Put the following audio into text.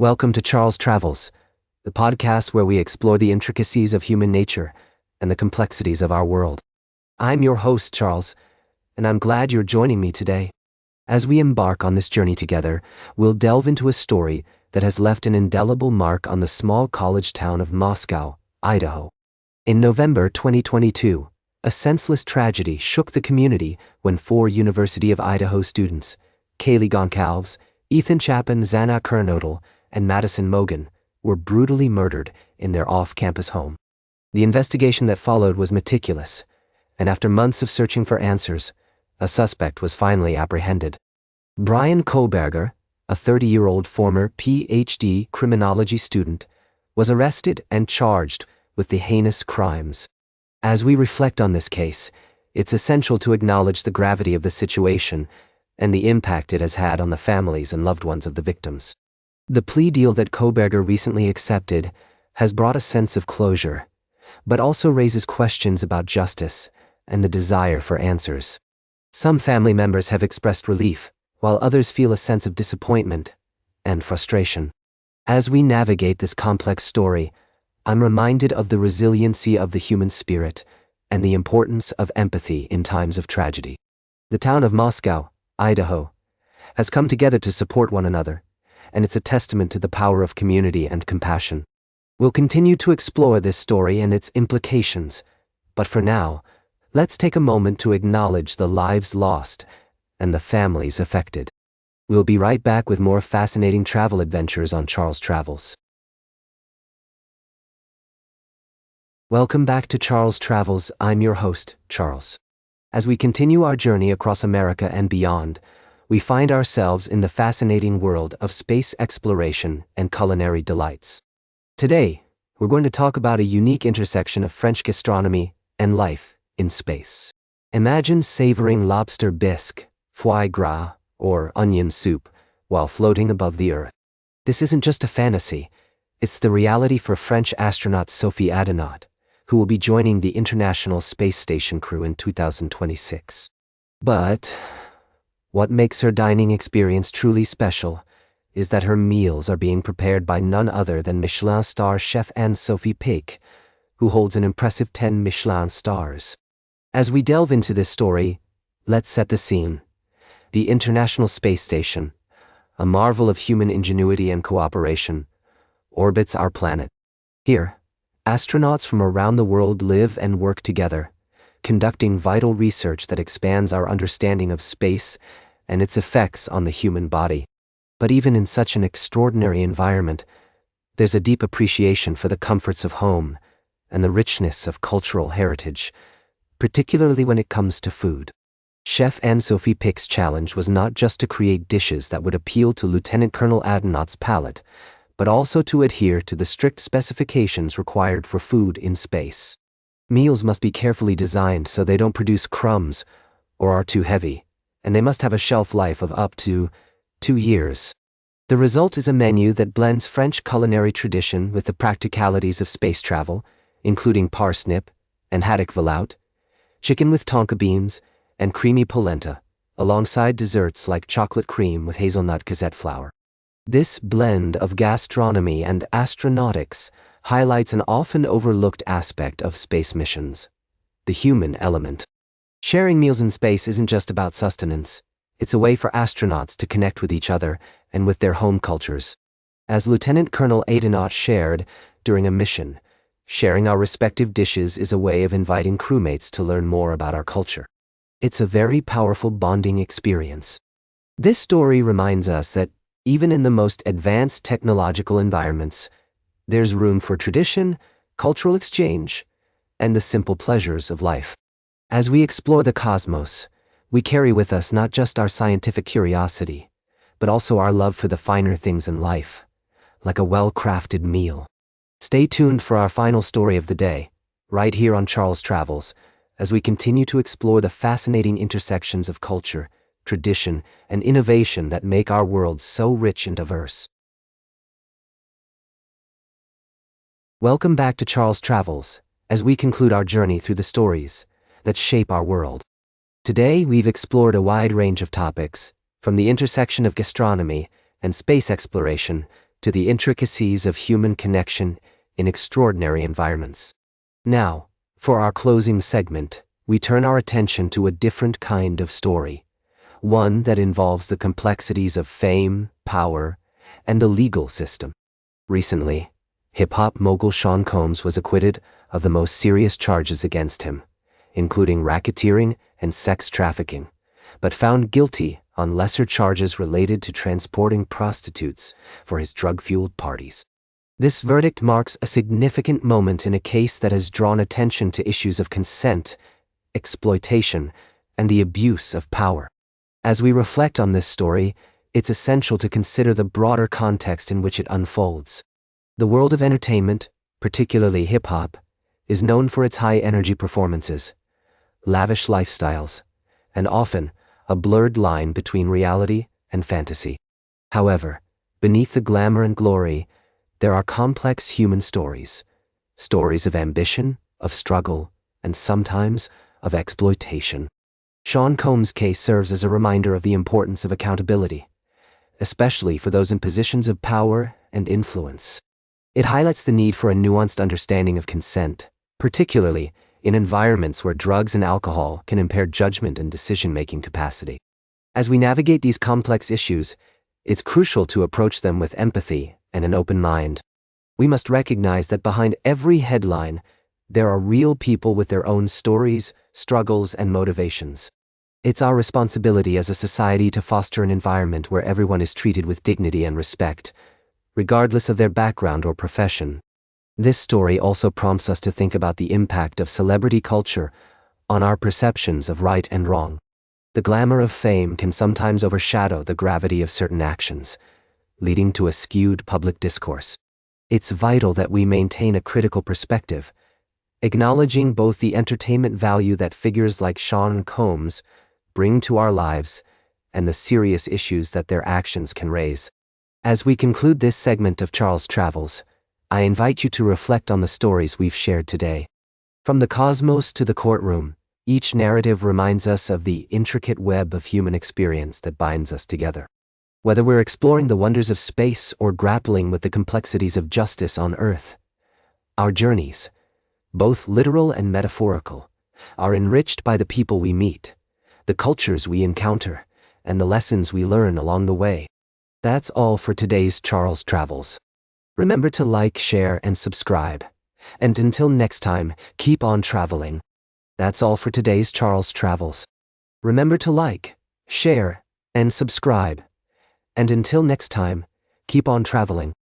Welcome to Charles Travels, the podcast where we explore the intricacies of human nature and the complexities of our world. I'm your host, Charles, and I'm glad you're joining me today. As we embark on this journey together, we'll delve into a story that has left an indelible mark on the small college town of Moscow, Idaho. In November 2022, a senseless tragedy shook the community when four University of Idaho students, Kaylee Goncalves, Ethan Chapin, Xana Kernodle, and Madison Mogan, were brutally murdered in their off-campus home. The investigation that followed was meticulous, and after months of searching for answers, a suspect was finally apprehended. Brian Kohlberger, a 30-year-old former Ph.D. criminology student, was arrested and charged with the heinous crimes. As we reflect on this case, it's essential to acknowledge the gravity of the situation and the impact it has had on the families and loved ones of the victims. The plea deal that Kohlberger recently accepted has brought a sense of closure, but also raises questions about justice and the desire for answers. Some family members have expressed relief, while others feel a sense of disappointment and frustration. As we navigate this complex story, I'm reminded of the resiliency of the human spirit and the importance of empathy in times of tragedy. The town of Moscow, Idaho, has come together to support one another, and it's a testament to the power of community and compassion. We'll continue to explore this story and its implications, but for now, let's take a moment to acknowledge the lives lost and the families affected. We'll be right back with more fascinating travel adventures on Charles Travels. Welcome back to Charles Travels. I'm your host, Charles. As we continue our journey across America and beyond, we find ourselves in the fascinating world of space exploration and culinary delights. Today, we're going to talk about a unique intersection of French gastronomy and life in space. Imagine savoring lobster bisque, foie gras, or onion soup while floating above the Earth. This isn't just a fantasy, it's the reality for French astronaut Sophie Adenaude, who will be joining the International Space Station crew in 2026. But what makes her dining experience truly special is that her meals are being prepared by none other than Michelin star chef Anne-Sophie Pic, who holds an impressive 10 Michelin stars. As we delve into this story, let's set the scene. The International Space Station, a marvel of human ingenuity and cooperation, orbits our planet. Here, astronauts from around the world live and work together, conducting vital research that expands our understanding of space and its effects on the human body. But even in such an extraordinary environment, there's a deep appreciation for the comforts of home and the richness of cultural heritage, particularly when it comes to food. Chef Anne-Sophie Pic's challenge was not just to create dishes that would appeal to Lieutenant Colonel Adenaude's palate, but also to adhere to the strict specifications required for food in space. Meals must be carefully designed so they don't produce crumbs or are too heavy, and they must have a shelf life of up to 2 years. The result is a menu that blends French culinary tradition with the practicalities of space travel, including parsnip and haddock veloute, chicken with tonka beans, and creamy polenta, alongside desserts like chocolate cream with hazelnut cassette flour. This blend of gastronomy and astronautics highlights an often overlooked aspect of space missions: the human element. Sharing meals in space isn't just about sustenance, it's a way for astronauts to connect with each other and with their home cultures. As Lieutenant Colonel Adenaude shared during a mission, sharing our respective dishes is a way of inviting crewmates to learn more about our culture. It's a very powerful bonding experience. This story reminds us that even in the most advanced technological environments, there's room for tradition, cultural exchange, and the simple pleasures of life. As we explore the cosmos, we carry with us not just our scientific curiosity, but also our love for the finer things in life, like a well-crafted meal. Stay tuned for our final story of the day, right here on Charles Travels, as we continue to explore the fascinating intersections of culture, tradition, and innovation that make our world so rich and diverse. Welcome back to Charles Travels, as we conclude our journey through the stories that shape our world. Today, we've explored a wide range of topics, from the intersection of gastronomy and space exploration to the intricacies of human connection in extraordinary environments. Now, for our closing segment, we turn our attention to a different kind of story, one that involves the complexities of fame, power, and the legal system. Recently, hip-hop mogul Sean Combs was acquitted of the most serious charges against him, including racketeering and sex trafficking, but found guilty on lesser charges related to transporting prostitutes for his drug-fueled parties. This verdict marks a significant moment in a case that has drawn attention to issues of consent, exploitation, and the abuse of power. As we reflect on this story, it's essential to consider the broader context in which it unfolds. The world of entertainment, particularly hip-hop, is known for its high-energy performances, lavish lifestyles, and often a blurred line between reality and fantasy. However, beneath the glamour and glory, there are complex human stories, stories of ambition, of struggle, and sometimes of exploitation. Sean Combs' case serves as a reminder of the importance of accountability, especially for those in positions of power and influence. It highlights the need for a nuanced understanding of consent, particularly in environments where drugs and alcohol can impair judgment and decision-making capacity. As we navigate these complex issues, it's crucial to approach them with empathy and an open mind. We must recognize that behind every headline, there are real people with their own stories, struggles, and motivations. It's our responsibility as a society to foster an environment where everyone is treated with dignity and respect, regardless of their background or profession. This story also prompts us to think about the impact of celebrity culture on our perceptions of right and wrong. The glamour of fame can sometimes overshadow the gravity of certain actions, leading to a skewed public discourse. It's vital that we maintain a critical perspective, acknowledging both the entertainment value that figures like Sean Combs bring to our lives and the serious issues that their actions can raise. As we conclude this segment of Charles Travels, I invite you to reflect on the stories we've shared today. From the cosmos to the courtroom, each narrative reminds us of the intricate web of human experience that binds us together. Whether we're exploring the wonders of space or grappling with the complexities of justice on Earth, our journeys, both literal and metaphorical, are enriched by the people we meet, the cultures we encounter, and the lessons we learn along the way. That's all for today's Charles Travels. Remember to like, share, and subscribe. And until next time, keep on traveling. That's all for today's Charles Travels. Remember to like, share, and subscribe. And until next time, keep on traveling.